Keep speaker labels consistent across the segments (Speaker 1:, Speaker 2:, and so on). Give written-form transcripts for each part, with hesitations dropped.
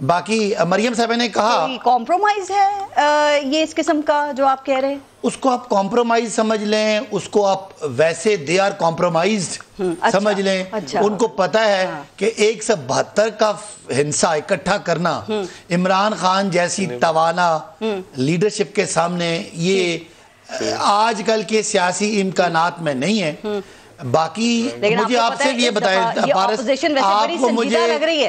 Speaker 1: باقی مریم صاحب نے کہا
Speaker 2: کمپرومائز ہے یہ اس قسم کا جو آپ کہہ رہے ہیں،
Speaker 1: اس کو آپ کمپرومائز سمجھ لیں، اس کو آپ ویسے دے آر کمپرومائزڈ سمجھ لیں. ان کو پتا ہے کہ 172 کا ہنسہ اکٹھا کرنا عمران خان جیسی توانا لیڈرشپ کے سامنے یہ آج کل کے سیاسی امکانات میں نہیں ہے. باقی مجھے آپ سے بھی یہ بتائیں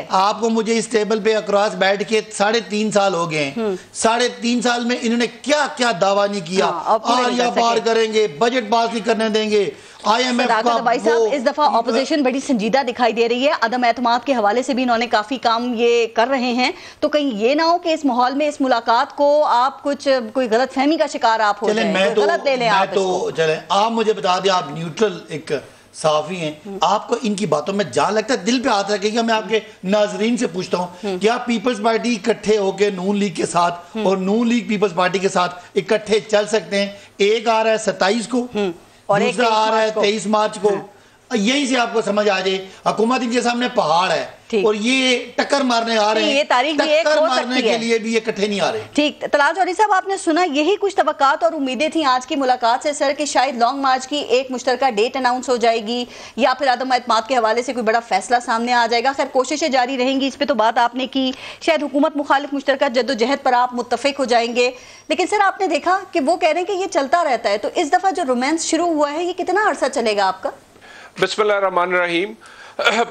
Speaker 1: آپ کو مجھے اس ٹیبل پہ اکراس بیٹھ کے 3.5 سال ہو گئے ہیں. 3.5 سال میں انہوں نے کیا کیا دعویٰ نہیں کیا، آریا پار کریں گے، بجٹ پاس نہیں کرنے دیں گے، آئی ایم ایف کا.
Speaker 2: بھائی صاحب اس دفعہ اپوزیشن بڑی سنجیدہ دکھائی دے رہی ہے، عدم اعتماد کے حوالے سے بھی انہوں نے کافی کام یہ کر رہے ہیں، تو کہیں یہ نہ ہو کہ اس ماحول میں اس ملاقات کو آپ کوئی غلط فہمی کا شکار آپ ہو جائیں، غلط لے لیں آپ.
Speaker 1: چلیں آپ مجھے بتا دیں، آپ نیوٹرل ایک صحافی ہیں، آپ کو ان کی باتوں میں جان لگتا ہے، دل پہ ہاتھ رکھے گا. میں آپ کے ناظرین سے پوچھتا ہوں، کیا پیپلز پارٹی اکٹھے ہو کے نون لیگ کے ساتھ اور نون لیگ پیپلز پارٹی کے ساتھ اکٹھے چل سکتے ہیں؟ ایک آ رہا ہے 27 کو اور دوسرا آ رہا ہے 23 مارچ کو. یہیں سے آپ کو سمجھ آ جائے حکومت ان کے سامنے پہاڑ ہے اور یہ ٹکر مارنے آ رہے ہیں، ٹکر مارنے کے لیے بھی یہ اکٹھے نہیں آ رہے.
Speaker 2: ٹھیک، طلال جوہری صاحب آپ نے سنا یہی کچھ توقعات اور امیدیں تھیں آج کی ملاقات سے سر، کہ شاید لانگ مارچ کی ایک مشترکہ ڈیٹ اناؤنس ہو جائے گی یا پھر عدم اعتماد کے حوالے سے کوئی بڑا فیصلہ سامنے آ جائے گا. خیر کوششیں جاری رہیں گی، اس پہ تو بات آپ نے کی، شاید حکومت مخالف مشترکہ جدوجہد پر آپ متفق ہو جائیں گے. لیکن سر آپ نے دیکھا کہ وہ کہہ رہے ہیں کہ یہ چلتا رہتا ہے، تو اس دفعہ جو رومانس شروع ہوا ہے یہ کتنا عرصہ چلے گا آپ کا؟
Speaker 3: بسم اللہ الرحمن الرحیم.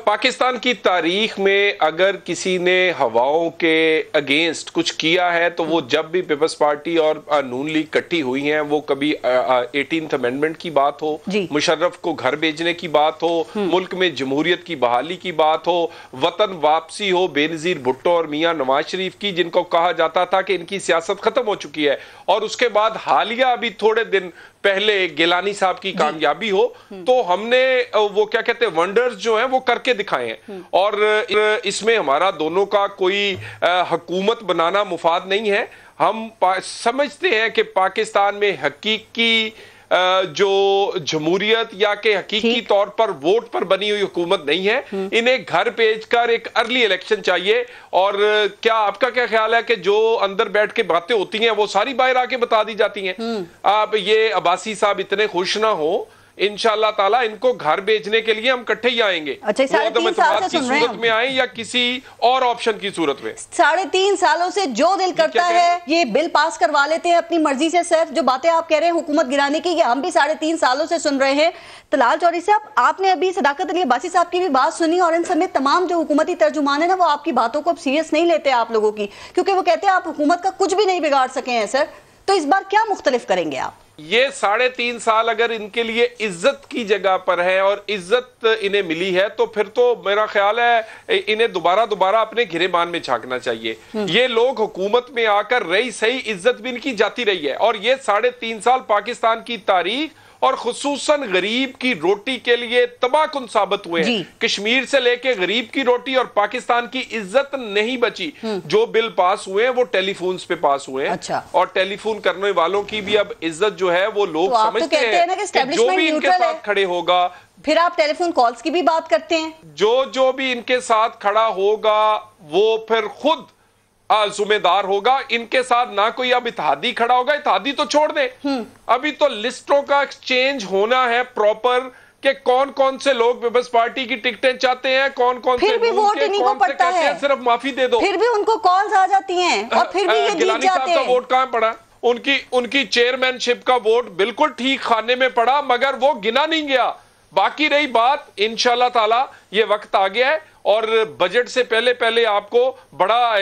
Speaker 3: پاکستان کی تاریخ میں اگر کسی نے ہواؤں کے اگینسٹ کچھ کیا ہے تو وہ جب بھی پیپلز پارٹی اور نون لیگ کٹھی ہوئی ہیں، وہ کبھی 18th امینڈمنٹ کی بات ہو، مشرف کو گھر بھیجنے کی بات ہو، ملک میں جمہوریت کی بحالی کی بات ہو، وطن واپسی ہو بے نظیر بھٹو اور میاں نواز شریف کی، جن کو کہا جاتا تھا کہ ان کی سیاست ختم ہو چکی ہے، اور اس کے بعد حالیہ ابھی تھوڑے دن پہلے گیلانی صاحب کی کامیابی ہو، تو ہم نے وہ کیا کہتے ہیں ونڈرز جو ہیں وہ کر کے دکھائے ہیں. اور اس میں ہمارا دونوں کا کوئی حکومت بنانا مفاد نہیں ہے. ہم سمجھتے ہیں کہ پاکستان میں حقیقی جو جمہوریت یا کہ حقیقی طور پر ووٹ پر بنی ہوئی حکومت نہیں ہے. انہیں گھر بھیج کر ایک ارلی الیکشن چاہیے. اور کیا آپ کا کیا خیال ہے کہ جو اندر بیٹھ کے باتیں ہوتی ہیں وہ ساری باہر آ کے بتا دی جاتی ہیں؟ آپ یہ عباسی صاحب اتنے خوش نہ ہو، انشاءاللہ تعالیٰ ان کو گھر بھیجنے کے لیے ہم کٹھے ہی آئیں گے، وہ عدم اعتماد کی صورت میں آئیں یا کسی اور آپشن کی صورت میں.
Speaker 2: 3.5 سالوں سے جو دل کرتا ہے یہ بل پاس کروا لیتے ہیں اپنی مرضی سے. سر جو باتیں آپ کہہ رہے ہیں حکومت گرانے کی، یہ ہم بھی 3.5 سالوں سے سن رہے ہیں. طلال جوہری صاحب آپ نے ابھی صداقت علی عباسی صاحب کی بھی بات سنی، اور ان سمیت تمام جو حکومتی ترجمان ہیں نا، وہ آپ کی باتوں کو اب سیریس نہیں لیتے آپ لوگوں کی، کیونکہ وہ کہتے ہیں آپ حکومت کا کچھ بھی نہیں بگاڑ سکے ہیں. سر تو اس بار کیا مختلف کریں گے آپ؟
Speaker 3: یہ 3.5 سال اگر ان کے لیے عزت کی جگہ پر ہے اور عزت انہیں ملی ہے، تو پھر تو میرا خیال ہے انہیں دوبارہ اپنے گریبان میں جھانکنا چاہیے. یہ لوگ حکومت میں آ کر رہی صحیح عزت بھی ان کی جاتی رہی ہے، اور یہ 3.5 سال پاکستان کی تاریخ اور خصوصاً غریب کی روٹی کے لیے تباہ کن ثابت ہوئے ہیں. کشمیر سے لے کے غریب کی روٹی اور پاکستان کی عزت نہیں بچی. جو بل پاس ہوئے ہیں وہ ٹیلی فونز پہ پاس ہوئے ہیں، اور ٹیلی فون کرنے والوں کی بھی اب عزت جو ہے وہ لوگ سمجھتے ہیں کہ جو بھی ان کے ساتھ کھڑے ہوگا.
Speaker 2: پھر آپ ٹیلی فون کالز کی بھی بات کرتے ہیں،
Speaker 3: جو بھی ان کے ساتھ کھڑا ہوگا وہ پھر خود ذمہ دار ہوگا. ان کے ساتھ نہ کوئی اب اتحادی کھڑا ہوگا. اتحادی تو چھوڑ دیں، ابھی تو لسٹوں کا ایکسچینج ہونا ہے پراپر، کہ کون کون سے لوگ پیپلز پارٹی کی ٹکٹیں چاہتے ہیں، کون کون سے
Speaker 2: ووٹ انہی کو پڑتا ہے،
Speaker 3: صرف معافی دے دو.
Speaker 2: پھر بھی ان کو کالز آ جاتی ہیں اور پھر بھی یہ جیت جاتے ہیں.
Speaker 3: کا ووٹ کہاں پڑا؟ ان کی چیئرمین شپ کا ووٹ بالکل ٹھیک خانے میں پڑا، مگر وہ گنا نہیں گیا. باقی رہی بات، انشاءاللہ تعالی یہ وقت آ گیا ہے اور بجٹ سے پہلے آپ کو بڑا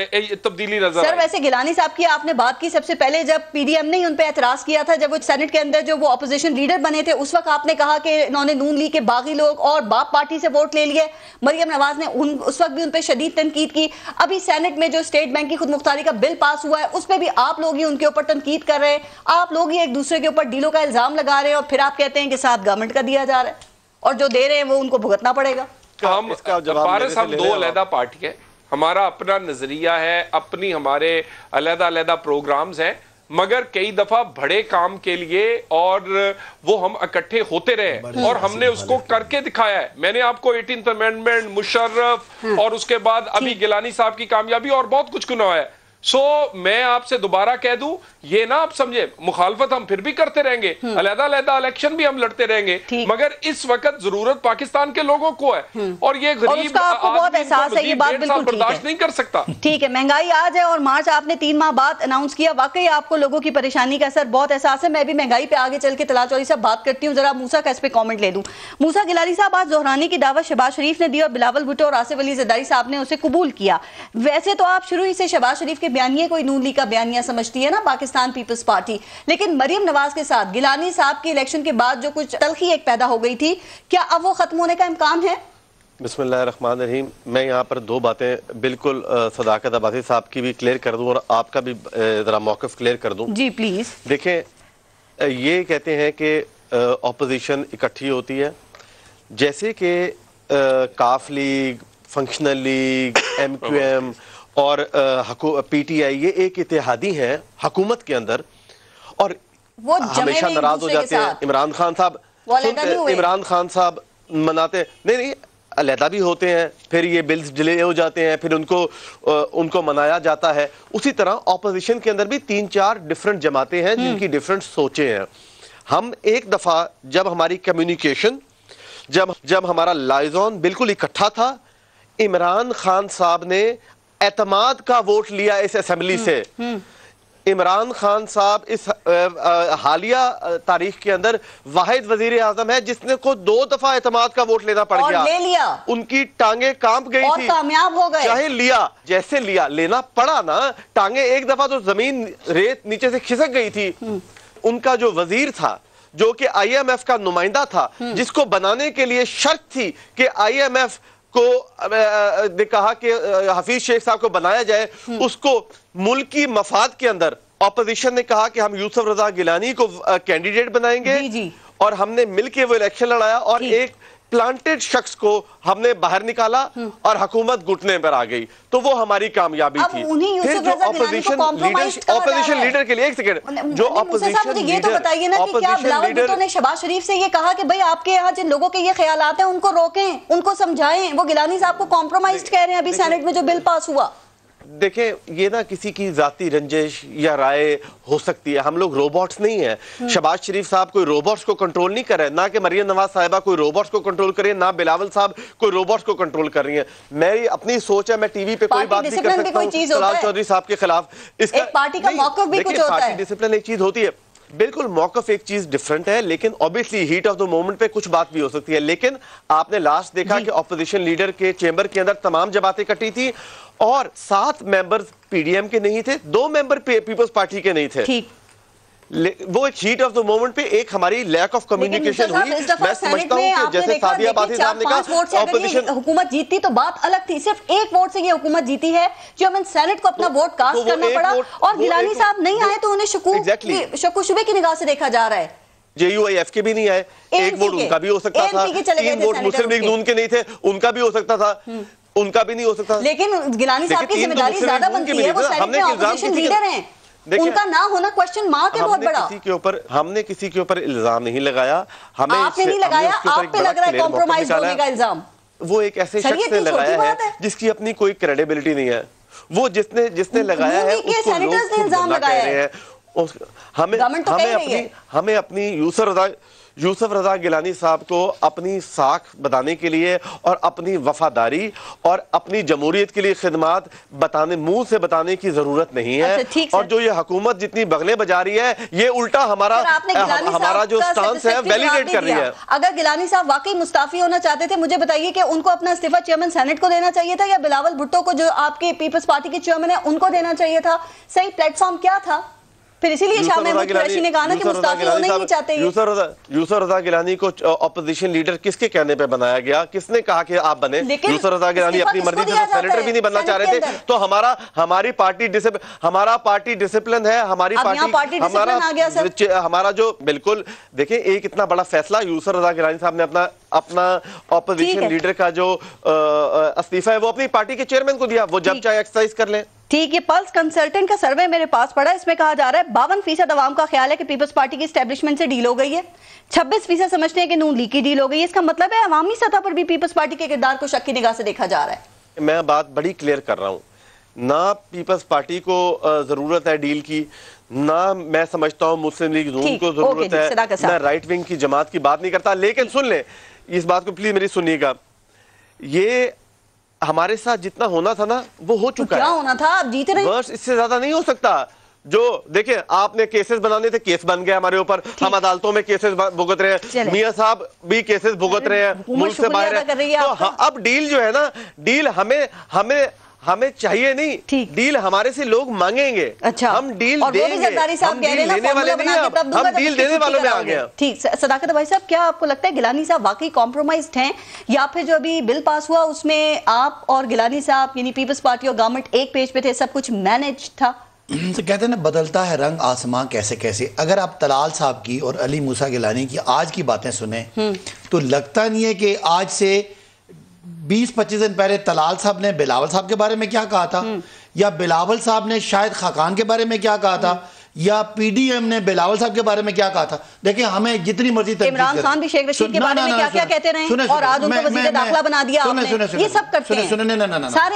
Speaker 3: تبدیلی نظر آئی.
Speaker 2: سر ویسے گیلانی صاحب کی آپ نے بات کی سب سے پہلے جب پی ڈی ایم نے ان پہ اعتراض کیا تھا، جب وہ سینٹ کے اندر جو وہ اپوزیشن لیڈر بنے تھے، اس وقت آپ نے کہا کہ انہوں نے نون لیگ کے باغی لوگ اور باپ پارٹی سے ووٹ لے لیے. مریم نواز نے اس وقت بھی ان پہ شدید تنقید کی. ابھی سینٹ میں جو اسٹیٹ بینک کی خود مختاری کا بل پاس ہوا ہے، اس پہ بھی آپ لوگ ہی ان کے اوپر تنقید کر رہے ہیں، آپ لوگ ہی ایک دوسرے کے اوپر ڈیلوں کا الزام لگا رہے ہیں، اور پھر آپ کہتے ہیں کہ ساتھ گورنمنٹ کا دیا جا رہا ہے اور جو دے رہے ہیں وہ ان کو بھگتنا پڑے گا.
Speaker 3: ہم دو علیحدہ پارٹی ہیں، ہمارا اپنا نظریہ ہے، اپنی ہمارے علیحدہ پروگرامز ہیں. مگر کئی دفعہ بڑے کام کے لیے اور وہ ہم اکٹھے ہوتے رہے اور ہم نے اس کو کر کے دکھایا ہے. میں نے آپ کو 18th امینڈمنٹ, مشرف اور اس کے بعد ابھی گیلانی صاحب کی کامیابی اور بہت کچھ سنایا ہے. سو میں آپ سے دوبارہ کہہ دوں, یہ نہ آپ سمجھے مخالفت ہم پھر بھی کرتے رہیں گے, علیحدہ علیحدہ الیکشن بھی ہم لڑتے رہیں گے, مگر اس وقت ضرورت پاکستان کے لوگوں کو ہے اور یہ غریب آدمی برداشت نہیں کر سکتا.
Speaker 2: ٹھیک ہے, مہنگائی آج ہے اور مارچ آپ نے 3 ماہ بعد اناؤنس کیا. واقعی آپ کو لوگوں کی پریشانی کا اثر بہت احساس ہے. میں بھی مہنگائی پہ آگے چل کے طلال چودھری صاحب بات کرتی ہوں. ذرا موسیٰ کا اس پہ کامنٹ لے دوں. موسیٰ گیلانی صاحب, آج زہرانی کی دعوت شہباز شریف نے دی اور بلاول بھٹو اور آصف علی زرداری صاحب نے اسے قبول کیا. ویسے تو آپ شروع ہی سے شہباز شریف کے بیانیے کوئی نون لیگ کا بیانیہ سمجھتی ہے نا پاکستان پیپلز پارٹی, لیکن مریم نواز کے ساتھ گیلانی صاحب کی الیکشن کے بعد جو کچھ تلخی ایک پیدا ہو گئی تھی, کیا اب وہ ختم ہونے کا امکان ہے؟
Speaker 4: بسم اللہ الرحمن الرحیم. میں یہاں پر 2 باتیں بالکل صداقت عباسی صاحب کی بھی کلیئر کر دوں اور آپ کا بھی ذرا موقف کلیئر کر دوں.
Speaker 2: جی پلیز.
Speaker 4: دیکھیں, یہ کہتے ہیں کہ اپوزیشن اکٹھی ہوتی ہے, جیسے کہ کاف league, functional league, M Q M اور پی ٹی آئی, یہ ایک اتحادی ہیں حکومت کے اندر اور وہ ہمیشہ ناراض ہو جاتے ہیں. عمران خان صاحب مناتے نہیں, علیحدہ بھی ہوتے ہیں, پھر یہ بلز ڈیلے ہو جاتے ہیں, پھر ان کو منایا جاتا ہے. اسی طرح اپوزیشن کے اندر بھی 3-4 ڈیفرنٹ جماعتیں ہیں جن کی ڈیفرنٹ سوچیں ہیں. ہم ایک دفعہ جب ہماری کمیونیکیشن, جب ہمارا لائزون بالکل اکٹھا تھا, عمران خان صاحب نے اعتماد کا ووٹ لیا اس اسمبلی سے. عمران خان صاحب اس حالیہ تاریخ کے اندر واحد وزیر اعظم ہے جس نے کو 2 دفعہ اعتماد کا ووٹ لینا پڑ گیا,
Speaker 2: لے لیا.
Speaker 4: ان کی ٹانگیں کانپ گئی تھی,
Speaker 2: کامیاب ہو گئے.
Speaker 4: چاہے لیا جیسے لینا پڑا نا, ٹانگیں ایک دفعہ تو زمین ریت نیچے سے کھسک گئی تھی. ان کا جو وزیر تھا, جو کہ آئی ایم ایف کا نمائندہ تھا, جس کو بنانے کے لیے شرط تھی کہ آئی ایم ایف کو نے کہا کہ حفیظ شیخ صاحب کو بنایا جائے, اس کو ملکی مفاد کے اندر اپوزیشن نے کہا کہ ہم یوسف رضا گیلانی کو کینڈیڈیٹ بنائیں گے, اور ہم نے مل کے وہ الیکشن لڑایا اور ایک پلانٹڈ شخص کو ہم نے باہر نکالا اور حکومت گھٹنے پر آ گئی. تو وہ ہماری کامیابی تھی. پھر جو اپوزیشن لیڈر کے لیے, ایک سیکنڈ, جو اپوزیشن
Speaker 2: یہ تو بتائیے نا کہ کیا بلاول بھٹو نے شہباز شریف سے یہ کہا کہ بھئی آپ کے یہاں جن لوگوں کے یہ خیالات ہیں ان کو روکیں, ان کو سمجھائیں, وہ گیلانی صاحب کو کمپرومائزڈ کہہ رہے ہیں ابھی سینٹ میں جو بل پاس ہوا.
Speaker 4: دیکھیں, یہ نا کسی کی ذاتی رنجش یا رائے ہو سکتی ہے, ہم لوگ روبوٹس نہیں ہیں. شہباز شریف صاحب کوئی روبوٹس کو کنٹرول نہیں کر رہے, نہ کہ مریم نواز صاحبہ کوئی روبوٹس کو کنٹرول کر رہی ہے, نہ بلاول صاحب کوئی روبوٹس کو کنٹرول کر رہی ہیں. میری اپنی سوچ ہے, میں ٹی وی پہ کوئی بات نہیں کر سکتا ہوں طلال چودھری صاحب کے خلاف.
Speaker 2: ایک پارٹی کا موقف بھی کچھ ہوتا ہے.
Speaker 4: پارٹی ڈسپلن ایک چیز ہوتی ہے, بالکل موقف ایک چیز ڈیفرنٹ ہے, لیکن obviously heat of the moment پہ کچھ بات بھی ہو سکتی ہے. لیکن آپ نے لاسٹ دیکھا کہ اپوزیشن لیڈر کے چیمبر کے اندر تمام جماعتیں کٹی تھی اور 7 ممبرز پی ڈی ایم کے نہیں تھے, 2 ممبر پیپلز پارٹی کے نہیں تھے. وہ ایک ہیٹ آف دا مومنٹ پہ ایک ہماری لیک آف کمیونیکیشن ہوئی. میں سمجھتا ہوں کہ جیسے سعدیہ عباسی صاحب نے کہا
Speaker 2: اپوزیشن حکومت جیتتی تو بات الگ تھی, صرف 1 ووٹ سے یہ حکومت جیتی ہے, جو ہمیں سینٹ کو اپنا ووٹ کاسٹ کرنا پڑا, اور گیلانی صاحب نہیں آئے تو انہیں شک و شبے کی نگاہ سے دیکھا جا رہا ہے.
Speaker 4: جے یو آئی ایف کے بھی نہیں آئے, 1 ووٹ ان کا بھی ہو سکتا تھا, 3 ووٹ مسلم لیگ نون کے نہیں تھے, ان کا بھی ہو سکتا تھا, ان کا بھی نہیں ہو سکتا.
Speaker 2: لیکن گیلانی صاحب کی ذمہ داری زیادہ بنتی ہے, وہ سینٹ میں اپوزیشن لیڈر ہیں, ان کا نہ ہونا کوشچن مارک ہے بہت بڑا.
Speaker 4: ہم نے کسی کے اوپر الزام نہیں لگایا,
Speaker 2: آپ نے نہیں لگایا, آپ پہ لگ رہا ہے کمپرومائز ہونے کا الزام.
Speaker 4: وہ ایک ایسے شخص نے لگایا ہے جس کی اپنی کوئی کریڈیبلٹی نہیں ہے. وہ جس نے لگایا ہے اس کو لوگ الزام لگا رہے ہیں. ہمیں اپنی یوسف رضا گیلانی صاحب کو اپنی ساکھ بتانے کے لیے اور اپنی وفاداری اور اپنی جمہوریت کے لیے خدمات منہ سے بتانے کی ضرورت نہیں ہے. اور جو یہ حکومت جتنی بغلیں بجا رہی ہے, یہ الٹا ہمارا جو سٹانس ہے ویلیڈیٹ کر رہی ہے.
Speaker 2: اگر گیلانی صاحب واقعی مستعفی ہونا چاہتے تھے, مجھے بتائیے کہ ان کو اپنا استعفیٰ چیئرمین سینٹ کو دینا چاہیے تھا, یا بلاول بھٹو کو جو آپ کے پیپلز پارٹی کے چیئرمین ہیں ان کو دینا چاہیے تھا؟ صحیح پلیٹ فارم کیا تھا؟ پھر اسی لیے شاہ محمود قریشی نے کہا نا کہ مستعفی ہونا ہی نہیں چاہتے.
Speaker 4: یوسف رضا گیلانی کو اپوزیشن لیڈر کس کے کہنے پہ بنایا گیا؟ کس نے کہا کہ آپ بنے؟ یوسف رضا گیلانی اپنی مرضی سے سینیٹر بھی نہیں بننا چاہ رہے تھے. تو ہماری پارٹی ڈسپلن ہے, ہمارا جو بالکل دیکھیں, ایک اتنا بڑا فیصلہ یوسف رضا گیلانی صاحب نے اپنا اپوزیشن لیڈر کا جو استعفیٰ ہے وہ اپنی پارٹی کے چیئرمین کو دیا, وہ جب چاہے ایکسرسائز کر لیں.
Speaker 2: ٹھیک. یہ پلس کنسلٹنٹ کا سروے میرے پاس پڑا ہے, اس میں کہا جا رہا ہے 52% عوام کا خیال ہے کہ پیپلز پارٹی کی اسٹیبلشمنٹ سے ڈیل ہو گئی ہے, 26% سمجھتے ہیں کہ نون لیگ کی ڈیل ہو گئی ہے. اس کا مطلب ہے عوامی سطح پر بھی پیپلز پارٹی کے کردار کو شک کی نگاہ سے دیکھا جا رہا ہے.
Speaker 4: میں بات بڑی کلیئر کر رہا ہوں, نہ پیپلز پارٹی کو ضرورت ہے ڈیل کی, نہ میں سمجھتا ہوں مسلم لیگ نون کو ضرورت ہے, میں رائٹ ونگ کی جماعت کی بات نہیں کرتا. لیکن سن لیں اس بات کو پلیز میری سنیے گا, یہ ہمارے ساتھ جتنا ہونا تھا نا وہ ہو چکا ہے.
Speaker 2: کیا ہونا تھا, آپ جیتے رہے,
Speaker 4: بس اس سے زیادہ نہیں ہو سکتا. جو دیکھیں آپ نے کیسز بنانے تھے, کیس بن گئے ہمارے اوپر, ہم عدالتوں میں کیسز بھگت رہے ہیں, میاں صاحب بھی کیسز بھگت رہے ہیں, ملک سے باہر ہیں. تو اب ڈیل جو ہے نا, ڈیل ہمیں چاہیے نہیں, ڈیل ہمارے سے لوگ مانگیں گے, ہم ڈیل دیں گے, ہم ڈیل لینے والے نہیں, ہم ڈیل دینے والوں میں آ گئے.
Speaker 2: ٹھیک. صداقت بھائی صاحب, کیا آپ کو لگتا ہے گیلانی صاحب واقعی کمپرومائزڈ ہیں, یا پھر جو ابھی بل پاس ہوا اس میں آپ اور گیلانی صاحب یعنی پیپلز پارٹی اور گورنمنٹ ایک پیج پہ تھے, سب کچھ مینج تھا؟
Speaker 1: تو کہتے ہیں نا بدلتا ہے رنگ آسمان کیسے کیسے. اگر آپ طلال صاحب کی اور علی موسیٰ گیلانی کی آج کی باتیں سنیں تو لگتا نہیں ہے کہ آج سے 20-25 دن پہلے طلال صاحب نے بلاول صاحب کے بارے میں کیا کہا تھا, یا بلاول صاحب نے شاہد خاقان کے بارے میں کیا کہا تھا, یا پی ڈی ایم نے بلاول صاحب کے بارے میں کیا کہا تھا. دیکھیں ہمیں جتنی مرضی
Speaker 2: عمران خان بھی شیخ رشید کے بارے میں کیا کیا کہتے رہے اور آج ان کو وزیر داخلہ بنا دیا آپ نے, یہ سب کرتے ہیں سارے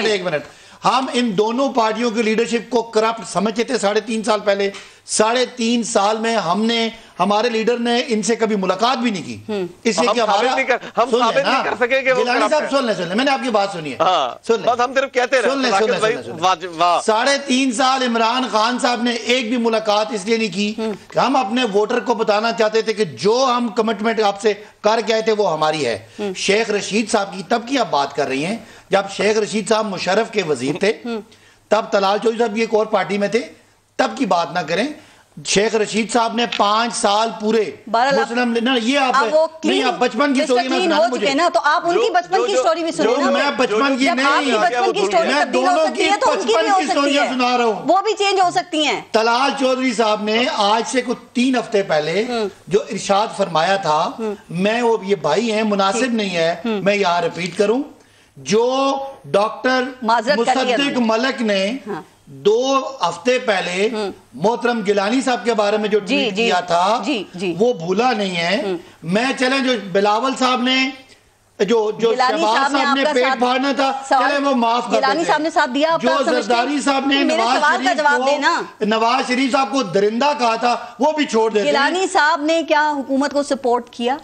Speaker 1: ایک منٹ. ہم ان دونوں پارٹیوں کی لیڈرشپ کو کرپٹ سمجھتے تھے 3.5 سال پہلے. 3.5 سال میں ہم نے, ہمارے لیڈر نے ان سے کبھی ملاقات بھی نہیں کی, اس لیے کہ ہمارا
Speaker 4: ہم ثابت نہیں کر سکے کہ وہ
Speaker 1: گیلانی صاحب سن لیں, میں نے آپ کی بات سنی ہے,
Speaker 4: بس ہم صرف کہتے رہے.
Speaker 1: 3.5 سال عمران خان صاحب نے ایک بھی ملاقات اس لیے نہیں کی کہ ہم اپنے ووٹر کو بتانا چاہتے تھے کہ جو ہم کمٹمنٹ آپ سے کر کے آئے تھے وہ ہماری ہے. شیخ رشید صاحب کی تب کی آپ بات کر رہی ہیں جب شیخ رشید صاحب مشرف کے وزیر تھے, تب طلال چودھری صاحب یہ ایک اور پارٹی میں تھے, تب کی بات نہ کریں. شیخ رشید صاحب نے 5 سال پورے مسلم, یہ آپ نہیں, آپ بچپن کی سٹوری میں سنائیں مجھے,
Speaker 2: تو آپ ان کی بچپن کی سٹوری بھی سنیں نا.
Speaker 1: میں بچپن کی نہیں, میں دونوں کی بچپن کی سٹوریاں سنا رہا ہوں,
Speaker 2: وہ بھی چینج ہو سکتی ہیں.
Speaker 1: طلال چودھری صاحب نے آج سے کچھ 3 ہفتے پہلے جو ارشاد فرمایا تھا, میں وہ یہ بھائی ہیں مناسب نہیں ہے میں یہاں ریپیٹ کروں, جو ڈاکٹر مصدق ملک نے 2 ہفتے پہلے محترم گیلانی صاحب کے بارے میں جو ٹویٹ کیا تھا وہ بھولا نہیں ہے. میں چلیں جو بلاول صاحب نے جو شہباز صاحب نے پیٹ پھاڑنا تھا چلیں وہ معاف کر دیتے ہیں, جو زرداری صاحب نے نواز شریف صاحب کو درندہ کہا تھا وہ بھی چھوڑ دیتے ہیں.
Speaker 2: گیلانی صاحب نے کیا حکومت کو سپورٹ کیا؟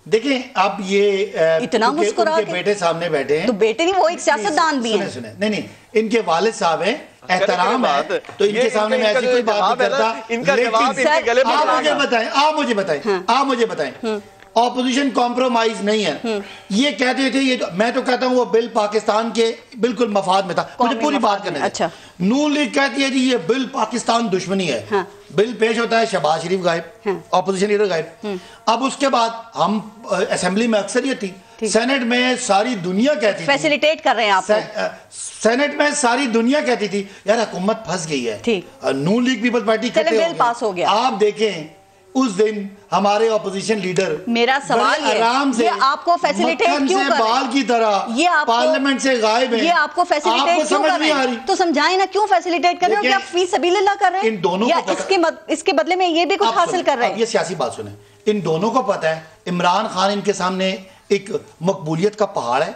Speaker 1: دیکھیں اب یہ
Speaker 2: اتنا مسکرا
Speaker 1: کے بیٹے سامنے بیٹھے ہیں,
Speaker 2: تو بیٹے نہیں, وہ ایک سیاستدان بھی ہیں.
Speaker 1: نہیں, ان کے والد صاحب ہیں, احترام ہے, تو ان کے سامنے میں ایسی کوئی بات نہیں کرتا. لیکن آپ مجھے بتائیں اپوزیشن کمپرومائز نہیں ہے, یہ کہتے تھے, یہ میں تو کہتا ہوں وہ بل پاکستان کے بالکل مفاد میں تھا. مجھے پوری بات کرنے دیں. نون لیگ کہتی ہے جی یہ بل پاکستان دشمنی ہے, بل پیش ہوتا ہے, شہباز شریف غائب, اپوزیشن لیڈر غائب. اب اس کے بعد ہم اسمبلی میں اکثریت تھی, سینٹ میں ساری دنیا کہتی تھی,
Speaker 2: فیسیلیٹیٹ کر رہے ہیں آپ,
Speaker 1: سینٹ میں ساری دنیا کہتی تھی یار حکومت پھنس گئی ہے, نون لیگ پیپل پارٹی
Speaker 2: بل پاس ہو گیا.
Speaker 1: آپ دیکھیں اس دن ہمارے اپوزیشن لیڈر
Speaker 2: میرا سوال ہے یہ آپ کو فیسیلیٹیٹ کیوں کر رہے ہیں,
Speaker 1: بال کی طرح پارلیمنٹ سے غائب ہیں,
Speaker 2: یہ آپ کو فیسیلیٹیٹ کیوں کر رہے ہیں, تو سمجھائیں نا کیوں فیسیلیٹیٹ کر رہے ہیں, کیا فی سبیل اللہ کر رہے ہیں, یا اس کے بدلے میں یہ بھی کچھ حاصل کر رہے ہیں.
Speaker 1: یہ سیاسی بات سنیں, ان دونوں کو پتہ ہے عمران خان ان کے سامنے ایک مقبولیت کا پہاڑ ہے,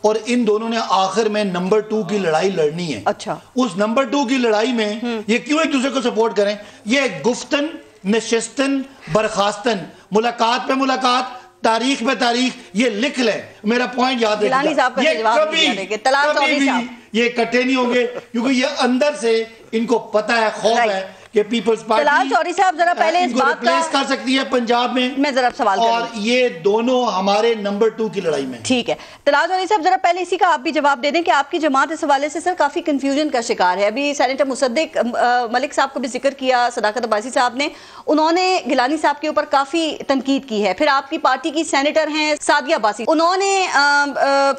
Speaker 1: اور ان دونوں نے آخر میں نمبر 2 کی لڑائی لڑنی ہے. اس نمبر 2 کی لڑائی میں یہ کیوں ایک دوسرے کو سپورٹ کریں, یہ گفتن نشستن برخاستن, ملاقات پہ ملاقات, تاریخ پہ تاریخ, یہ لکھ لیں, میرا پوائنٹ یاد رکھیے, یہ اکٹھے نہیں ہوں گے کیونکہ یہ اندر سے ان کو پتہ ہے, خوف ہے کہ پیپلز پارٹی
Speaker 2: طلال چودھری صاحب ذرا پہلے اس بات کا
Speaker 1: ریپلیس کر سکتی ہے پنجاب میں
Speaker 2: ذرا سوال کروں,
Speaker 1: اور یہ دونوں ہمارے نمبر 2 کی لڑائی میں.
Speaker 2: ٹھیک ہے طلال چودھری صاحب, ذرا پہلے اسی کا آپ بھی جواب دے دیں کہ آپ کی جماعت اس حوالے سے سر کافی کنفیوژن کا شکار ہے. ابھی سینیٹر مصدق ملک صاحب کو بھی ذکر کیا, صداقت عباسی صاحب نے, انہوں نے گیلانی صاحب کے اوپر کافی تنقید کی ہے. پھر آپ کی پارٹی کی سینیٹر ہیں سعدیہ عباسی, انہوں نے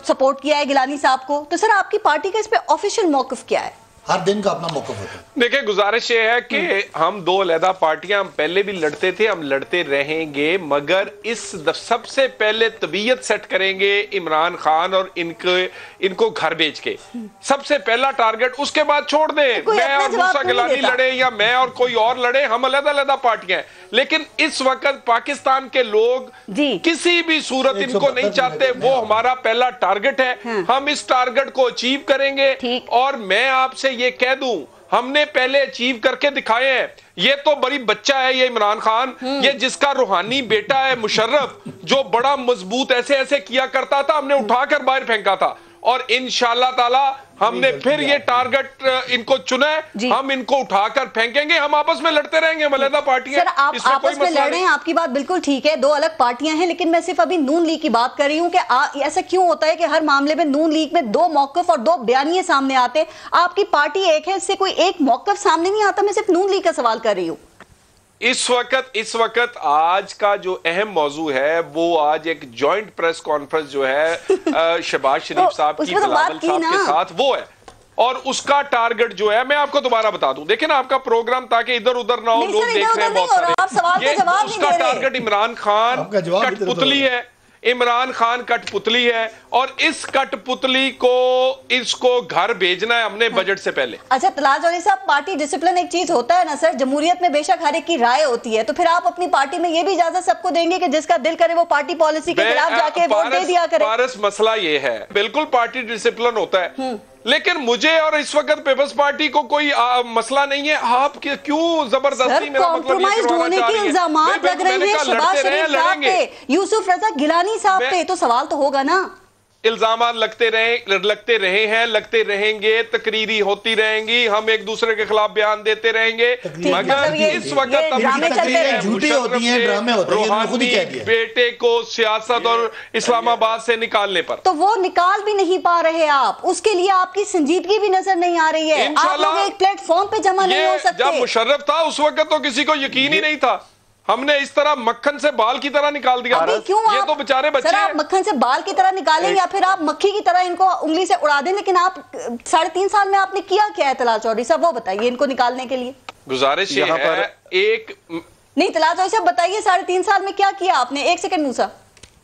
Speaker 2: سپورٹ کیا ہے گیلانی صاحب کو. تو سر آپ کی پارٹی کا اس پہ آفیشیل موقف کیا ہے؟
Speaker 1: ہر دن کا اپنا موقف ہوتا ہے.
Speaker 3: دیکھیں گزارش یہ ہے کہ ہم دو علیحدہ پارٹیاں ہم پہلے بھی لڑتے تھے, ہم لڑتے رہیں گے, مگر اس سب سے پہلے طبیعت سیٹ کریں گے عمران خان اور ان کو گھر بیچ کے. سب سے پہلا ٹارگٹ, اس کے بعد چھوڑ دیں میں اور موسیٰ گیلانی لڑے یا میں اور کوئی اور لڑے, ہم علیحدہ علیحدہ پارٹیاں ہیں. لیکن اس وقت پاکستان کے لوگ کسی بھی صورت ان کو نہیں چاہتے, وہ ہمارا پہلا ٹارگٹ ہے. ہم اس ٹارگٹ کو اچیو کریں گے, اور میں آپ سے یہ کہہ دوں ہم نے پہلے اچیو کر کے دکھائے ہیں. یہ تو بڑی بچہ ہے یہ عمران خان, یہ جس کا روحانی بیٹا ہے مشرف, جو بڑا مضبوط ایسے ایسے کیا کرتا تھا, ہم نے اٹھا کر باہر پھینکا تھا, اور انشاءاللہ تعالی ہم نے پھر یہ ٹارگٹ ان کو چنا ہے, ہم ان کو اٹھا کر پھینکیں گے. ہم آپس میں لڑتے رہیں گے, علیحدہ پارٹیاں.
Speaker 2: سر آپ آپس میں لڑ رہے ہیں, آپ کی بات بالکل ٹھیک ہے, دو الگ پارٹیاں ہیں, لیکن میں صرف ابھی نون لیگ کی بات کر رہی ہوں کہ ایسا کیوں ہوتا ہے کہ ہر معاملے میں نون لیگ میں دو موقف اور دو بیانیے سامنے آتے. آپ کی پارٹی ایک ہے, اس سے کوئی ایک موقف سامنے نہیں آتا. میں صرف نون لیگ کا سوال کر رہی ہوں.
Speaker 3: اس وقت آج کا جو اہم موضوع ہے وہ آج ایک جوائنٹ پریس کانفرنس جو ہے شہباز شریف صاحب کی بلاول صاحب کے ساتھ وہ ہے, اور اس کا ٹارگٹ جو ہے میں آپ کو دوبارہ بتا دوں. دیکھیں نا آپ کا پروگرام تاکہ ادھر ادھر نہ ہو, لوگ دیکھ رہے ہیں بہت سارے. اس کا ٹارگٹ عمران خان کٹ پتلی ہے, عمران خان کٹ پتلی ہے, اور اس کٹ پتلی کو اس کو گھر بھیجنا ہے ہم نے بجٹ سے پہلے.
Speaker 2: اچھا طلعت جوہری صاحب, پارٹی ڈسپلن ایک چیز ہوتا ہے نا سر, جمہوریت میں بے شک ہر ایک کی رائے ہوتی ہے, تو پھر آپ اپنی پارٹی میں یہ بھی اجازت سب کو دیں گے کہ جس کا دل کرے وہ پارٹی پالیسی کے خلاف جا کے ووٹ دے دیا کرے؟
Speaker 3: پارس مسئلہ یہ ہے, بالکل پارٹی ڈسپلن ہوتا ہے, لیکن مجھے اور اس وقت پیپلز پارٹی کو کوئی مسئلہ نہیں ہے. آپ کیوں زبردستی میرا مطلب یہ کروانا چاہ رہی ہیں؟
Speaker 2: الزامات لگ رہے ہیں شہباز شریف صاحب پہ, یوسف رضا گیلانی صاحب پہ, تو سوال تو ہوگا نا.
Speaker 3: الزامات لگتے رہے ہیں, لگتے رہیں گے, تقریری ہوتی رہیں گی, ہم ایک دوسرے کے خلاف بیان دیتے رہیں گے, مگر اس وقت روحانی بیٹے کو سیاست اور اسلام آباد سے نکالنے پر,
Speaker 2: تو وہ نکال بھی نہیں پا رہے آپ, اس کے لیے آپ کی سنجیدگی بھی نظر نہیں آ رہی ہے. آپ لوگ ایک پلیٹ فارم پہ جمع نہیں ہو سکتے.
Speaker 3: جب مشرف تھا اس وقت تو کسی کو یقین ہی نہیں تھا, ہم نے اس طرح مکھن سے بال کی طرح نکال دیا. یہ تو بچارے بچے ہیں.
Speaker 2: سر آپ مکھن سے بال کی طرح نکالیں یا پھر آپ مکھی کی طرح ان کو انگلی سے اڑا دیں, لیکن آپ 3.5 سال میں آپ نے کیا ہے طلعت چودھری صاحب, وہ بتائیے ان کو نکالنے کے لیے.
Speaker 3: گزارش یہ ہے ایک
Speaker 2: نہیں, طلعت چودھری صاحب بتائیے 3.5 سال میں کیا کیا آپ نے. 1 سیکنڈ موسیٰ.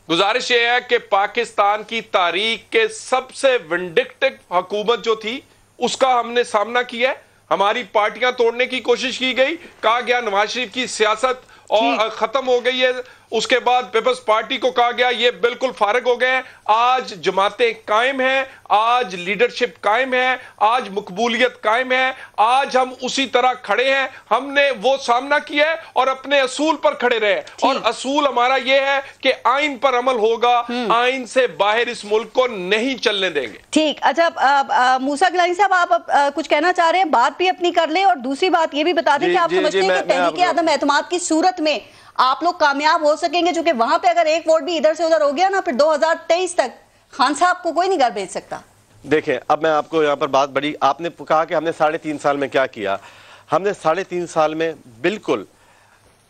Speaker 3: گزارش یہ ہے کہ پاکستان کی تاریخ کے سب سے ونڈکٹو حکومت جو تھی اس کا ہم نے سامنا کیا ہے. ہماری پارٹیاں توڑنے کی کوشش کی گئی, کہا گیا نواز شریف کی سیاست اور ختم ہو گئی ہے. اس کے بعد پیپلز پارٹی کو کہا گیا یہ بالکل فارغ ہو گئے ہیں. آج جماعتیں قائم ہیں, آج لیڈرشپ قائم ہے, آج مقبولیت قائم ہے, آج ہم اسی طرح کھڑے ہیں. ہم نے وہ سامنا کیا ہے اور اپنے اصول پر کھڑے رہے, اور اصول ہمارا یہ ہے کہ آئین پر عمل ہوگا, آئین سے باہر اس ملک کو نہیں چلنے دیں گے.
Speaker 2: ٹھیک. اچھا موسیٰ گیلانی صاحب آپ کچھ کہنا چاہ رہے ہیں, بات بھی اپنی کر لیں, اور دوسری بات یہ بھی بتا دیں کہ آپ سمجھتے ہیں کہ تحریک عدم اعتماد کی صورت میں آپ لوگ کامیاب ہو سکیں گے, چونکہ وہاں پہ اگر ایک ووٹ بھی ادھر سے ادھر ہو گیا نا, پھر 2023 تک خان صاحب کو کوئی نہیں گھر بھیج سکتا.
Speaker 4: دیکھیں اب میں آپ کو یہاں پر بات بڑی, آپ نے کہا کہ ہم نے 3.5 سال میں کیا کیا. ہم نے 3.5 سال میں بالکل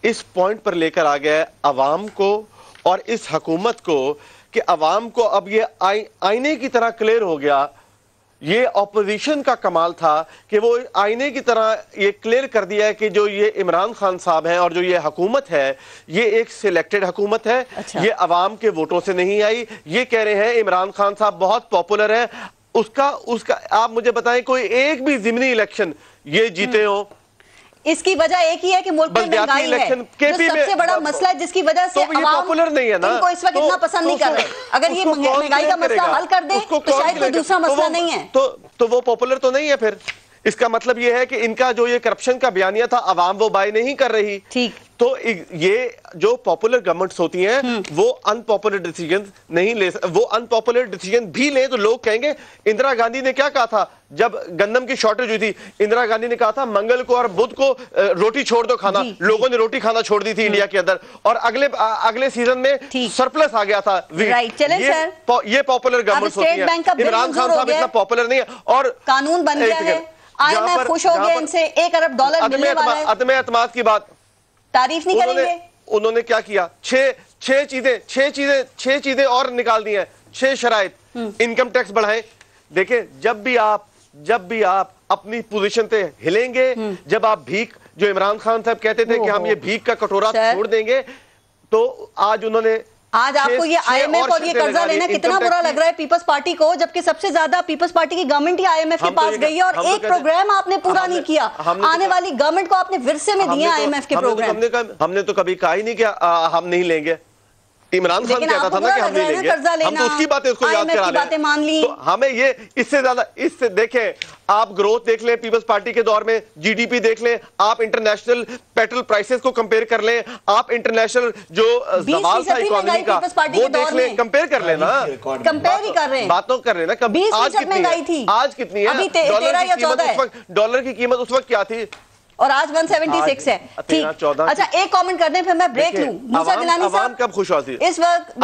Speaker 4: اس پوائنٹ پر لے کر آ گیا عوام کو اور اس حکومت کو, کہ عوام کو اب یہ آئینے کی طرح کلیئر ہو گیا. یہ اپوزیشن کا کمال تھا کہ وہ آئینے کی طرح یہ کلیئر کر دیا ہے کہ جو یہ عمران خان صاحب ہیں اور جو یہ حکومت ہے یہ ایک سلیکٹڈ حکومت ہے. یہ عوام کے ووٹوں سے نہیں آئی. یہ کہہ رہے ہیں عمران خان صاحب بہت پاپولر ہیں. اس کا آپ مجھے بتائیں کوئی ایک بھی ضمنی الیکشن یہ جیتے ہوں.
Speaker 2: اس کی وجہ ایک ہی ہے کہ ملک میں مہنگائی ہے, جو سب سے بڑا مسئلہ ہے جس کی وجہ سے عوام ان کو اس وقت اتنا پسند نہیں کر رہے. اگر یہ مہنگائی کا مسئلہ حل کر دے تو شاید کوئی دوسرا مسئلہ نہیں ہے.
Speaker 4: تو وہ پاپولر تو نہیں ہے. پھر اس کا مطلب یہ ہے کہ ان کا جو یہ کرپشن کا بیانیہ تھا عوام وہ بائی نہیں کر رہی.
Speaker 2: ٹھیک.
Speaker 4: تو یہ جو پاپولر گورنمنٹس ہوتی ہیں وہ ان پاپولر ڈیسیجن نہیں لے, وہ ان پاپولر ڈیسیجن بھی لیں تو لوگ کہیں گے. اندرا گاندھی نے کیا کہا تھا جب گندم کی شارٹیج ہوئی تھی؟ اندرا گاندھی نے کہا تھا منگل کو اور بدھ کو روٹی چھوڑ دو کھانا. لوگوں نے روٹی کھانا چھوڑ دی تھی انڈیا کے اندر, اور اگلے سیزن میں سرپلس آ گیا تھا. یہ پاپولر گورنمنٹس ہوتی ہیں. عمران خان صاحب اتنا پاپولر نہیں ہے, اور
Speaker 2: قانون بن گیا ہے, IMF خوش ہو گیا ان سے, $1 ارب ملنے والا ہے.
Speaker 4: عدم اعتماد کی بات
Speaker 2: تعریف نہیں کریں گے.
Speaker 4: انہوں نے کیا کیا؟ 6 چیزیں اور نکال دی ہیں, 6 شرائط. انکم ٹیکس بڑھائیں. دیکھیں جب بھی آپ جب بھی آپ اپنی پوزیشن سے ہلیں گے, جب آپ بھیک, جو عمران خان صاحب کہتے تھے کہ ہم یہ بھیک کا کٹورا چھوڑ دیں گے, تو آج انہوں نے
Speaker 2: آج آپ کو یہ آئی ایم ایف اور یہ قرضہ لینا کتنا برا لگ رہا ہے پیپلز پارٹی کو, جبکہ سب سے زیادہ پیپلز پارٹی کی گورنمنٹ ہی آئی ایم ایف کے پاس گئی ہے اور ایک پروگرام آپ نے پورا نہیں کیا. آنے والی گورنمنٹ کو آپ نے ورثے میں دیے آئی ایم ایف کے پروگرام.
Speaker 4: ہم نے تو کبھی کہا ہی نہیں کہ ہم نہیں لیں گے. عمران خان کہتا تھا نا کہ ہم نہیں لیں گے, ہم تو اس کی باتیں اس کو یاد کرا رہے ہیں. تو ہمیں یہ اس سے زیادہ, اس سے دیکھیں آپ گروتھ دیکھ لیں پیپلز پارٹی کے دور میں, جی ڈی پی دیکھ لیں, آپ انٹرنیشنل پیٹرول پرائسز کو کمپیئر کر لیں, آپ انٹرنیشنل جو زوال تھا اکانومی کا وہ دیکھ لیں, کمپیئر کر لیں نا,
Speaker 2: کمپیئر ہی کر رہے ہیں,
Speaker 4: باتوں کر رہے ہیں نا. آج کتنی ہے ڈالر کی قیمت اس وقت کیا تھی,
Speaker 2: اور آج 176 ہے. اچھا ایک کامنٹ کر دیں پھر میں بریک لوں. موسیٰ گیلانی صاحب
Speaker 4: کب خوش ہوتی
Speaker 2: اس وقت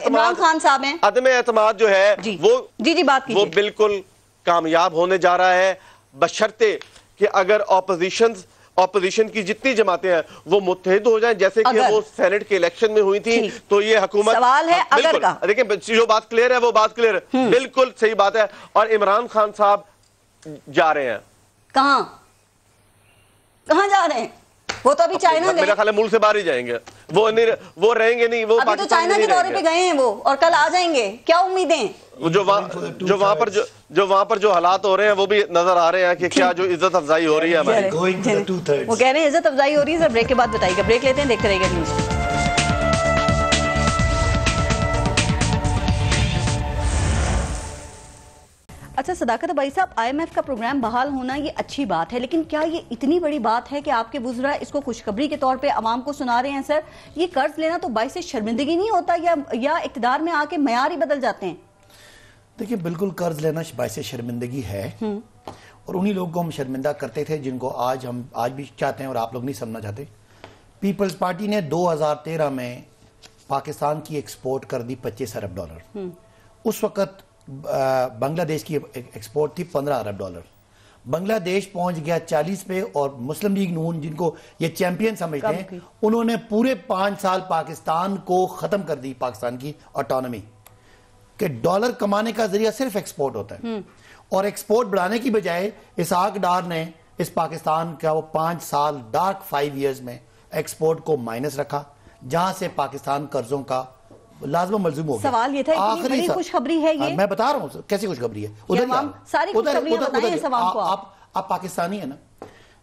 Speaker 2: عمران خان صاحب ہیں,
Speaker 4: عدم اعتماد جو ہے وہ
Speaker 2: بات کیجئے,
Speaker 4: وہ بالکل کامیاب ہونے جا رہا ہے, بشرطے کہ اگر اپوزیشن کی جتنی جماعتیں ہیں وہ متحد ہو جائیں, جیسے کہ وہ سینٹ کے الیکشن میں ہوئی تھی, تو یہ حکومت,
Speaker 2: سوال ہے اگر کا,
Speaker 4: دیکھیں جو بات کلیئر ہے وہ بات کلیئر ہے, بالکل صحیح بات ہے. اور عمران خان صاحب جا رہے ہیں
Speaker 2: کہاں جا رہے ہیں؟ وہ تو ابھی چائنا گئے,
Speaker 4: میرا خیال ہے ملک سے باہر ہی جائیں گے, وہ رہیں گے نہیں, وہ
Speaker 2: ابھی تو چائنا کے دورے پہ گئے ہیں وہ, اور کل آ جائیں گے. کیا امیدیں
Speaker 4: جو وہاں پر جو حالات ہو رہے ہیں وہ بھی نظر آ رہے ہیں کہ کیا جو عزت افزائی ہو رہی ہے ہماری,
Speaker 2: وہ کہہ رہے ہیں عزت افزائی ہو رہی ہے. سر بریک کے بعد بتائیے گا, بریک لیتے ہیں, دیکھتے رہیے گا نیوز. اچھا صداقت بھائی صاحب, آئی ایم ایف کا پروگرام بحال ہونا یہ اچھی بات ہے, لیکن کیا یہ اتنی بڑی بات ہے کہ آپ کے وزراء اس کو خوشخبری کے طور پہ عوام کو سنا رہے ہیں؟ سر یہ قرض لینا تو باعث شرمندگی نہیں ہوتا, یا اقتدار میں آ کے معیار ہی بدل جاتے ہیں؟
Speaker 1: دیکھیں بالکل قرض لینا باعث شرمندگی ہے, اور انہی لوگوں کو ہم شرمندہ کرتے تھے جن کو ہم آج بھی چاہتے ہیں اور آپ لوگ نہیں سمجھنا چاہتے. پیپلز پارٹی نے 2013 میں پاکستان کی ایکسپورٹ کر دی 25 ارب ڈالر. اس وقت بنگلہ دیش کی ایکسپورٹ تھی 15 ارب ڈالر. بنگلہ دیش پہنچ گیا 40 پہ, اور مسلم لیگ نون جن کو یہ چیمپئن سمجھتے ہیں, انہوں نے پورے 5 سال پاکستان کو ختم کر دی, پاکستان کی آٹونومی, کہ ڈالر کمانے کا ذریعہ صرف ایکسپورٹ ہوتا ہے. اور ایکسپورٹ بڑھانے کی بجائے اسحاق ڈار نے اس پاکستان کا وہ 5 سال ڈارک 5 ایئرز میں ایکسپورٹ کو مائنس رکھا, جہاں سے پاکستان قرضوں کا لازم ملزوم ہو گیا.
Speaker 2: سوال یہ تھا اتنی بڑی خوشخبری ہے یہ,
Speaker 1: میں بتا رہا ہوں کیسی خوشخبری ہے.
Speaker 2: ساری خوشخبریاں بتائیں اس عوام کو.
Speaker 1: آپ پاکستانی ہیں نا,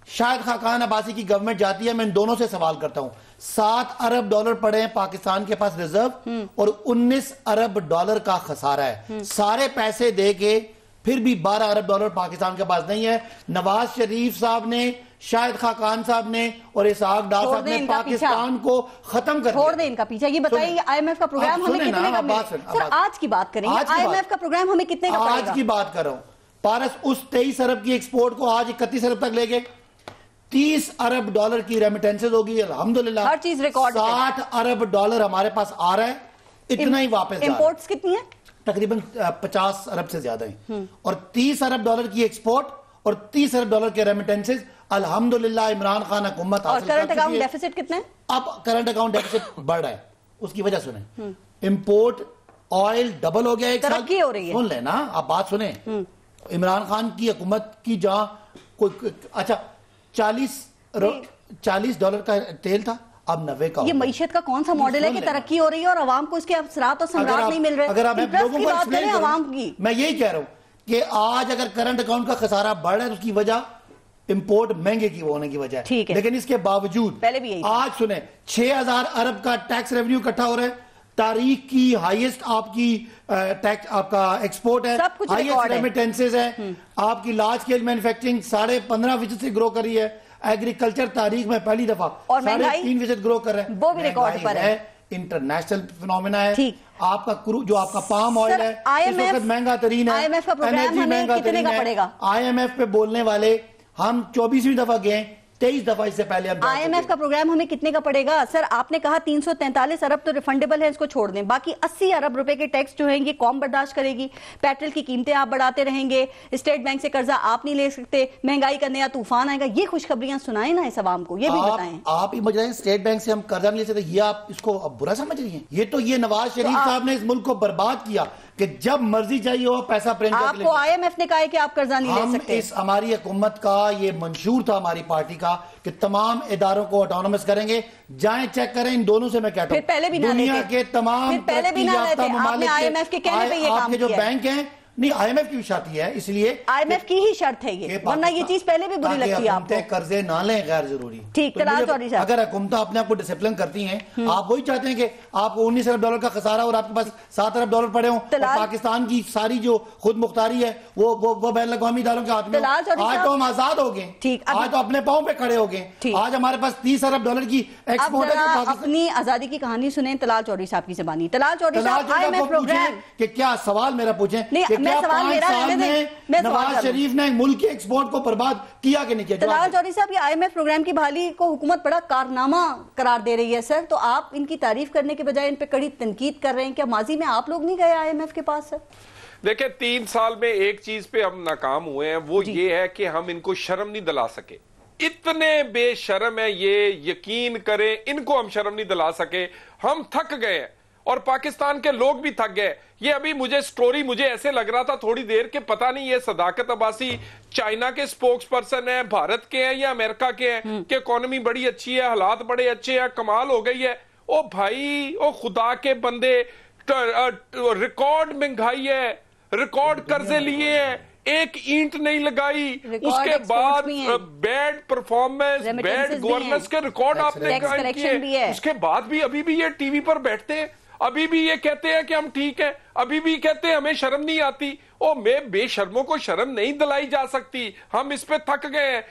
Speaker 1: شاہد خاقان عباسی کی گورنمنٹ جاتی ہے, میں ان دونوں سے سوال کرتا ہوں, 7 ارب ڈالر پڑے ہیں پاکستان کے پاس ریزرو, اور 19 ارب ڈالر کا خسارہ ہے. سارے پیسے دے کے پھر بھی 12 ارب ڈالر پاکستان کے پاس نہیں ہے. نواز شریف صاحب نے, شاہد خاقان صاحب نے اور اسحاق ڈار صاحب نے پاکستان کو ختم کر دیا.
Speaker 2: چھوڑ دیں ان کا پیچھا. یہ بتائیے آئی ایم ایف کا پروگرام ہمیں کتنے کا ملے گا؟ سر آج کی بات کریں, آئی ایم ایف کا پروگرام ہمیں کتنے کا پڑے گا؟
Speaker 1: آج کی بات کر رہا ہوں. پارس اس 23 ارب کی ایکسپورٹ کو آج 31 ارب تک لے گئے. 30 ارب ڈالر کی ریمیٹنسز ہوگی الحمدللہ.
Speaker 2: ہر چیز ریکارڈ.
Speaker 1: 60 ارب ڈالر ہمارے پاس آ رہا ہے, اتنا ہی واپس جا رہا ہے.
Speaker 2: امپورٹس کتنی ہیں؟
Speaker 1: تقریباً 50 ارب سے زیادہ ہیں, اور 30 ارب ڈالر کی ایکسپورٹ اور 30 ارب ڈالر کے ریمیٹنسز الحمدللہ عمران خان حکومت حاصل کر چکی ہے.
Speaker 2: اور کرنٹ اکاؤنٹ ڈیفیسٹ کتنا ہے؟
Speaker 1: اب کرنٹ اکاؤنٹ ڈیفیسٹ بڑھ رہا ہے, اس کی وجہ سنیں, امپورٹ آئل ڈبل ہو گیا ایک سال.
Speaker 2: ترقی ہو رہی ہے.
Speaker 1: سن لیں نا, آپ بات سنیں. عمران خان کی حکومت کی جہاں کوئی اچھا 40 ڈالر کا تیل تھا, اب 90 کا.
Speaker 2: یہ معیشت کا کون سا ماڈل ہے کہ ترقی ہو رہی ہے اور عوام کو اس کے اثرات اور ثمرات نہیں مل رہے؟
Speaker 1: اگر آپ لوگوں کو ایکسپلین کریں, میں یہی کہہ رہا ہوں کہ آج اگر کرنٹ اکاؤنٹ کا خسارہ بڑھ رہا ہے تو اس کی وجہ امپورٹ مہنگے کی ہونے کی وجہ ہے. لیکن اس کے باوجود آج سنیں 6000 ارب کا ٹیکس ریونیو اکٹھا ہو رہا ہے, تاریخ کی ہائیسٹ آپ کی ٹیکس آپ کا ایکسپورٹ ہے, ہائیسٹ ریمیٹنسز ہے, آپ کی لارج اسکیل مینوفیکچرنگ 15.5% سے گرو کر رہی ہے, ایگریکلچر تاریخ میں پہلی دفعہ 3.5% گرو کر رہے ہیں.
Speaker 2: وہ بھی ریکارڈ پر ہے,
Speaker 1: انٹرنیشنل فینومینا ہے. آپ کا جو آپ کا پام آئل ہے اس وقت مہنگا ترین ہے, انرجی مہنگا ترین ہے. آئی ایم ایف پہ بولنے والے ہم 24ویں دفعہ گئے, 23 دفعہ اس سے پہلے ہم.
Speaker 2: آئی ایم ایف کا پروگرام ہمیں کتنے کا پڑے گا؟ سر آپ نے کہا 343 ارب تو ریفنڈیبل ہے, اس کو چھوڑ دیں, باقی 80 ارب روپے کے ٹیکس جو ہیں یہ قوم برداشت کرے گی. پیٹرول کی قیمتیں آپ بڑھاتے رہیں گے, اسٹیٹ بینک سے قرضہ آپ نہیں لے سکتے, مہنگائی کا نیا طوفان آئے گا. یہ خوشخبریاں سنائیں نا اس عوام کو, یہ بھی بتائیں.
Speaker 1: آپ ہی مجھ رہے ہیں اسٹیٹ بینک سے ہم قرضہ نہیں لے سکتے, یہ آپ اس کو برا سمجھ رہی ہیں؟ یہ تو یہ نواز شریف صاحب نے اس ملک کو برباد کیا. کہ جب مرضی چاہیے ہو پیسہ پرنٹ کر
Speaker 2: آپ کو IMF نے کہا ہے کہ آپ قرضہ نہیں لے سکتے.
Speaker 1: ہماری حکومت کا یہ منشور تھا ہماری پارٹی کا کہ تمام اداروں کو آٹونومس کریں گے. جائیں چیک کریں ان دونوں سے میں کہتا ہوں.
Speaker 2: پھر پہلے بھی نہ لیتے.
Speaker 1: دنیا کے تمام
Speaker 2: ترقی یافتہ ممالک
Speaker 1: کے
Speaker 2: IMF کے کہنے پہ یہ کام
Speaker 1: آپ کے جو
Speaker 2: کیا ہے.
Speaker 1: بینک ہیں نہیں IMF کی شرط ہے, اس لیے
Speaker 2: IMF کی ہی شرط ہے یہ, ورنہ یہ چیز پہلے بھی بری لگتی ہے آپ کو.
Speaker 1: قرضے نہ لیں غیر ضروری.
Speaker 2: ٹھیک, طلال چودھری صاحب
Speaker 1: اگر حکومتیں اپنے آپ کو ڈسپلن کرتی ہیں, آپ وہی چاہتے ہیں کہ آپ کو $19 ارب کا خسارہ اور آپ کے پاس $7 ارب پڑے ہوں, پاکستان کی ساری جو خود مختاری ہے وہ بین الاقوامی اداروں کے ہاتھ میں. آج تو ہم آزاد ہو گئے, آج تو اپنے پاؤں پہ کھڑے ہو گئے, آج ہمارے پاس $30 ارب کی ایکسپورٹ ہے.
Speaker 2: اپنی آزادی کی کہانی سنیں طلال چودھری صاحب کی زبانی. طلال چودھری صاحب IMF پروگرام
Speaker 1: کہ کیا سوال میرا پوچھیں کہ کیا 5 سال میں نواز شریف نے ملک کے ایکسپورٹ کو برباد کیا کہ نہیں کیا؟
Speaker 2: طلال چودھری صاحب یہ IMF پروگرام کی بحالی کو حکومت بڑا کارنامہ قرار دے رہی ہے سر, تو آپ ان کی تعریف کرنے کے بجائے ان پہ کڑی تنقید کر رہے ہیں. کیا ماضی میں آپ لوگ نہیں گئے IMF کے پاس سر؟
Speaker 3: دیکھیں 3 سال میں ایک چیز پہ ہم ناکام ہوئے ہیں, وہ یہ ہے کہ ہم ان کو شرم نہیں دلا سکے. اتنے بے شرم ہیں یہ, یقین کریں ان کو ہم شرم نہیں دلا سکے. ہم تھک گئے ہیں اور پاکستان کے لوگ بھی تھک گئے. یہ ابھی مجھے ایسے لگ رہا تھا تھوڑی دیر کے, پتہ نہیں یہ صداقت عباسی چائنا کے سپوکس پرسن ہیں, بھارت کے ہیں یا امریکہ کے ہیں کہ اکانومی بڑی اچھی ہے, حالات بڑے اچھے ہیں, کمال ہو گئی ہے. او بھائی, او خدا کے بندے, ریکارڈ مہنگائی ہے, ریکارڈ قرضے لیے ہیں, ایک اینٹ نہیں لگائی, اس کے بعد بیڈ پرفارمنس, بیڈ گورننس کے ریکارڈ آپ نے قائم کیے. اس کے بعد بھی ابھی بھی یہ ٹی وی پر بیٹھتے ہیں, ابھی بھی یہ کہتے ہیں کہ ہم ٹھیک ہیں, ابھی بھی کہتے ہیں ہمیں شرم نہیں آتی. میں بے شرموں کو شرم نہیں دلائی جا سکتی, ہم اس پہ تھک گئے ہیں.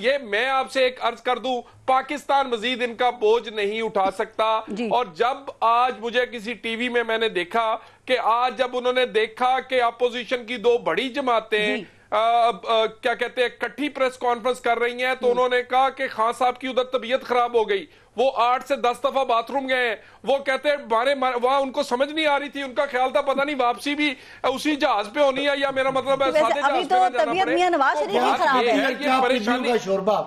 Speaker 3: یہ میں آپ سے ایک عرض کر دوں, پاکستان مزید ان کا بوجھ نہیں اٹھا سکتا. اور جب آج مجھے کسی ٹی وی میں نے دیکھا کہ آج جب انہوں نے دیکھا کہ اپوزیشن کی 2 بڑی جماعتیں کیا کہتے ہیں کٹھی پریس کانفرنس کر رہی ہیں, تو انہوں نے کہا کہ خان صاحب کی ادھر طبیعت خراب ہو گئی, وہ 8 سے 10 دفعہ باتھ روم گئے ہیں. وہ کہتے ہیں وہاں ان کو سمجھ نہیں آ رہی تھی, ان کا خیال تھا پتہ نہیں واپسی بھی اسی جہاز پہ ہونی ہے, یا میرا مطلب ہے سادے جہاز پہ نہ جانا پڑے.
Speaker 2: میاں نواز شریف کی خراب ہے,
Speaker 1: پریشانی شوربہ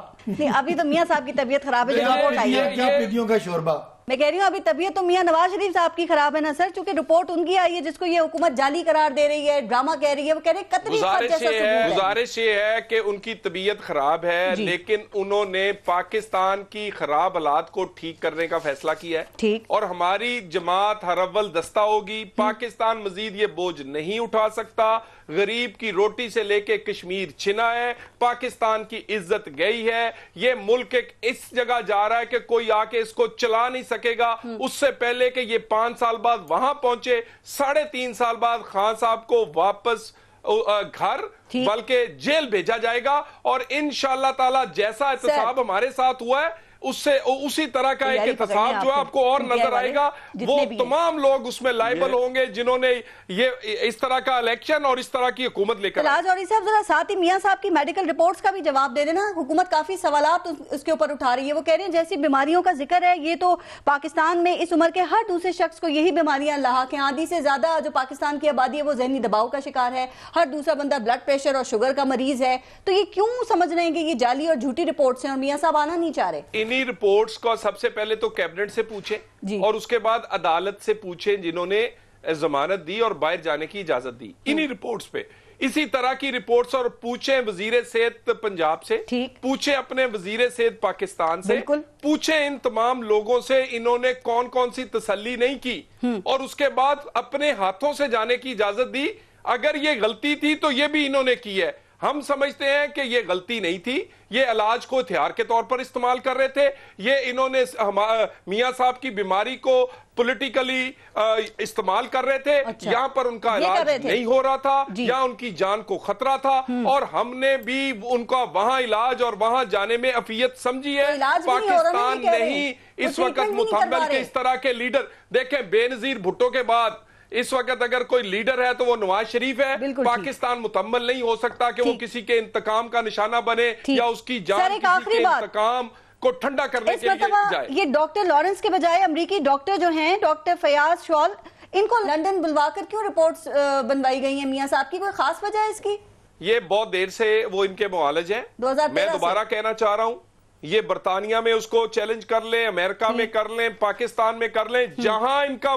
Speaker 2: ابھی تو میاں صاحب کی طبیعت خراب ہے,
Speaker 1: رپورٹ کا شوربہ.
Speaker 2: میں کہہ رہی ہوں ابھی طبیعت تو میاں نواز شریف صاحب کی خراب ہے نا سر, چونکہ رپورٹ ان کی آئی ہے جس کو یہ حکومت جعلی قرار دے رہی ہے, ڈرامہ کہہ رہی ہے. وہ کہہ رہے ہیں قطری خط جیسا ثبوت ہے.
Speaker 3: گزارش یہ ہے کہ ان کی طبیعت خراب ہے, لیکن انہوں نے پاکستان کی خراب حالات کو ٹھیک کرنے کا فیصلہ کیا ہے, اور ہماری جماعت ہر اول دستہ ہوگی. پاکستان مزید یہ بوجھ نہیں اٹھا سکتا. غریب کی روٹی سے لے کے کشمیر چھنا ہے, پاکستان کی عزت گئی ہے. یہ ملک ایک اس جگہ جا رہا ہے کہ کوئی آ کے اس کو چلا نہیں سکے گا. اس سے پہلے کہ یہ 5 سال بعد وہاں پہنچے, 3.5 سال بعد خان صاحب کو واپس گھر بلکہ جیل بھیجا جائے گا. اور انشاءاللہ تعالی جیسا احتساب ہمارے ساتھ ہوا ہے اسی طرح کا ایک احتساب جو آپ کو اور نظر آئے گا. وہ تمام لوگ اس میں لائبل ہوں گے جنہوں نے یہ اس طرح کا الیکشن اور اس طرح کی حکومت لے کر.
Speaker 2: طلال چودھری صاحب ذرا ساتھ ہی میاں صاحب کی میڈیکل رپورٹس کا بھی جواب دے دینا. حکومت کافی سوالات اس کے اوپر اٹھا رہی ہے. وہ کہہ رہے ہیں جیسی بیماریوں کا ذکر ہے, یہ تو پاکستان میں اس عمر کے ہر دوسرے شخص کو یہی بیماریاں لاحق ہیں. آدھی سے زیادہ جو پاکستان کی آبادی ہے وہ ذہنی دباؤ کا شکار ہے, ہر دوسرا بندہ بلڈ پریشر اور شوگر کا مریض ہے. تو یہ کیوں سمجھ رہے ہیں کہ یہ جعلی اور جھوٹی رپورٹس ہیں اور میاں صاحب آنا نہیں چاہ رہے؟
Speaker 3: انہی رپورٹس سب سے پہلے تو کیبنٹ سے پوچھیں اور اس کے بعد عدالت سے پوچھیں جنہوں نے ضمانت دی اور باہر جانے کی اجازت دی. انہی رپورٹس پہ اسی طرح کی رپورٹس, اور پوچھیں وزیر صحت پنجاب سے, پوچھیں اپنے وزیر صحت پاکستان سے, پوچھیں ان تمام لوگوں سے انہوں نے کون کون سی تسلی نہیں کی اور اس کے بعد اپنے ہاتھوں سے جانے کی اجازت دی. اگر یہ غلطی تھی تو یہ بھی انہوں نے کی ہے. ہم سمجھتے ہیں کہ یہ غلطی نہیں تھی, یہ علاج کو ہتھیار کے طور پر استعمال کر رہے تھے. یہ انہوں نے میاں صاحب کی بیماری کو پولیٹیکلی استعمال کر رہے تھے. یہاں پر ان کا علاج نہیں ہو رہا تھا یا ان کی جان کو خطرہ تھا, اور ہم نے بھی ان کا وہاں علاج اور وہاں جانے میں عافیت سمجھی ہے. پاکستان نہیں اس وقت متحمل کے اس طرح کے لیڈر. دیکھیں بے نظیر بھٹو کے بعد اس وقت اگر کوئی لیڈر ہے تو وہ نواز شریف ہے. پاکستان متحمل نہیں ہو سکتا کہ وہ کسی کے انتقام کا نشانہ بنے یا اس کی جان کسی کے انتقام کو ٹھنڈا کرنے کے لیے جائے.
Speaker 2: یہ ڈاکٹر لارنس کے بجائے امریکی ڈاکٹر جو ہیں ڈاکٹر فیاض شال, ان کو لندن بلوا کر کیوں رپورٹس بنوائی گئی ہیں میاں صاحب کی؟ کوئی خاص وجہ ہے اس کی؟
Speaker 3: یہ بہت دیر سے وہ ان کے معالج ہیں. میں دوبارہ کہنا چاہ رہا ہوں, یہ برطانیہ میں اس کو چیلنج کر لیں, امریکہ میں کر لیں, پاکستان میں کر لیں, جہاں ان کا